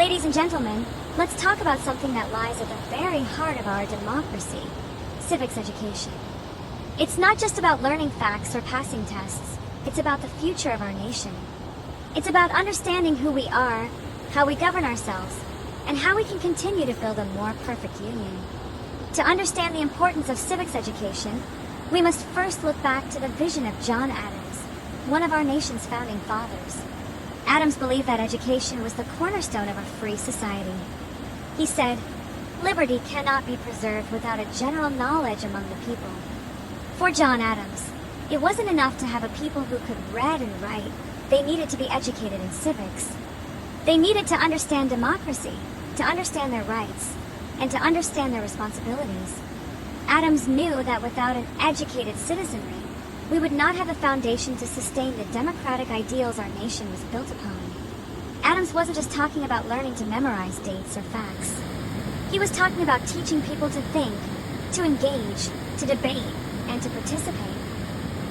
Ladies and gentlemen, let's talk about something that lies at the very heart of our democracy, civics education. It's not just about learning facts or passing tests, it's about the future of our nation. It's about understanding who we are, how we govern ourselves, and how we can continue to build a more perfect union. To understand the importance of civics education, we must first look back to the vision of John Adams, one of our nation's founding fathers. Adams believed that education was the cornerstone of a free society. He said, "Liberty cannot be preserved without a general knowledge among the people." For John Adams, it wasn't enough to have a people who could read and write. They needed to be educated in civics. They needed to understand democracy, to understand their rights, and to understand their responsibilities. Adams knew that without an educated citizenry, we would not have the foundation to sustain the democratic ideals our nation was built upon. Adams wasn't just talking about learning to memorize dates or facts. He was talking about teaching people to think, to engage, to debate, and to participate.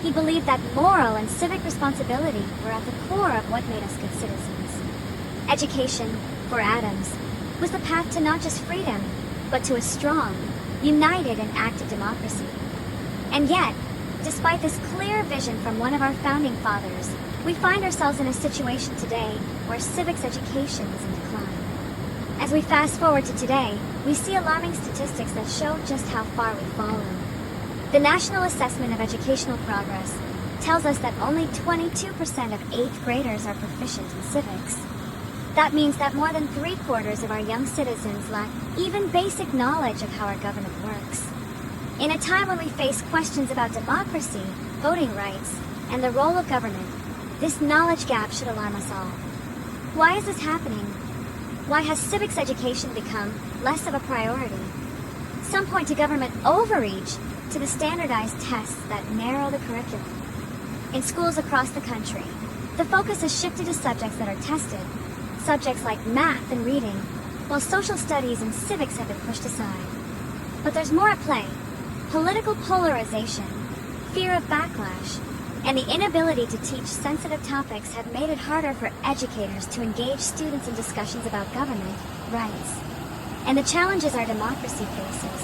He believed that moral and civic responsibility were at the core of what made us good citizens. Education, for Adams, was the path to not just freedom, but to a strong, united, and active democracy. And yet, despite this clear vision from one of our founding fathers, we find ourselves in a situation today where civics education is in decline. As we fast forward to today, we see alarming statistics that show just how far we've fallen. The National Assessment of Educational Progress tells us that only 22% of 8th graders are proficient in civics. That means that more than 3/4 of our young citizens lack even basic knowledge of how our government works. In a time when we face questions about democracy, voting rights, and the role of government, this knowledge gap should alarm us all. Why is this happening? Why has civics education become less of a priority? Some point to government overreach, to the standardized tests that narrow the curriculum. In schools across the country, the focus has shifted to subjects that are tested, subjects like math and reading, while social studies and civics have been pushed aside. But there's more at play. Political polarization, fear of backlash, and the inability to teach sensitive topics have made it harder for educators to engage students in discussions about government, rights, and the challenges our democracy faces.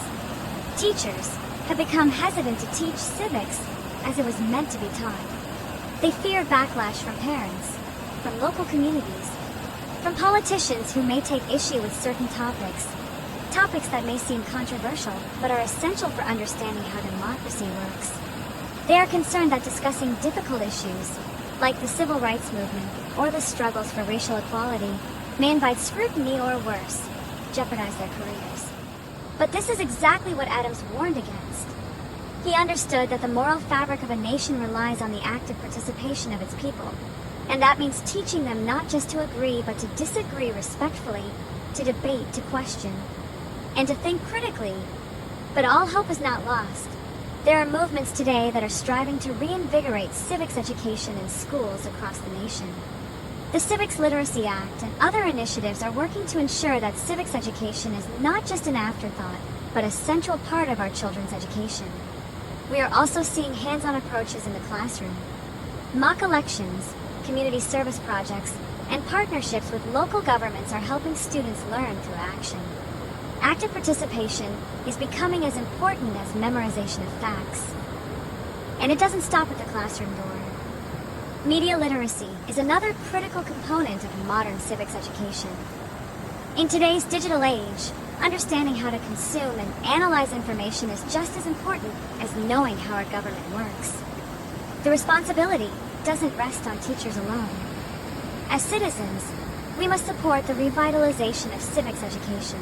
Teachers have become hesitant to teach civics as it was meant to be taught. They fear backlash from parents, from local communities, from politicians who may take issue with certain topics that may seem controversial but are essential for understanding how democracy works. They are concerned that discussing difficult issues, like the civil rights movement or the struggles for racial equality, may invite scrutiny or worse, jeopardize their careers. But this is exactly what Adams warned against. He understood that the moral fabric of a nation relies on the active participation of its people, and that means teaching them not just to agree but to disagree respectfully, to debate, to question, and to think critically. But all hope is not lost. There are movements today that are striving to reinvigorate civics education in schools across the nation. The Civics Literacy Act and other initiatives are working to ensure that civics education is not just an afterthought, but a central part of our children's education. We are also seeing hands-on approaches in the classroom. Mock elections, community service projects, and partnerships with local governments are helping students learn through action. Active participation is becoming as important as memorization of facts. And it doesn't stop at the classroom door. Media literacy is another critical component of modern civics education. In today's digital age, understanding how to consume and analyze information is just as important as knowing how our government works. The responsibility doesn't rest on teachers alone. As citizens, we must support the revitalization of civics education.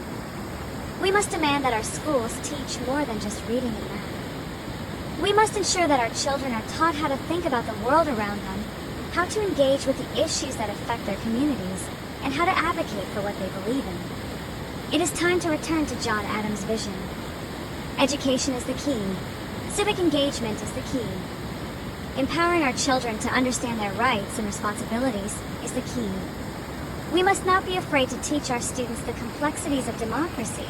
We must demand that our schools teach more than just reading and math. We must ensure that our children are taught how to think about the world around them, how to engage with the issues that affect their communities, and how to advocate for what they believe in. It is time to return to John Adams' vision. Education is the key. Civic engagement is the key. Empowering our children to understand their rights and responsibilities is the key. We must not be afraid to teach our students the complexities of democracy,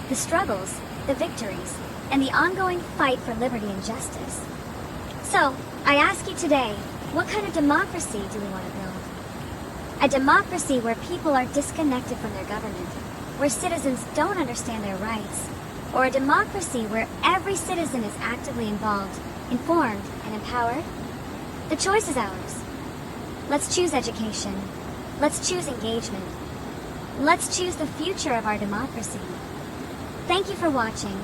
the struggles, the victories, and the ongoing fight for liberty and justice. So, I ask you today, what kind of democracy do we want to build? A democracy where people are disconnected from their government, where citizens don't understand their rights, or a democracy where every citizen is actively involved, informed, and empowered? The choice is ours. Let's choose education. Let's choose engagement. Let's choose the future of our democracy. Thank you for watching.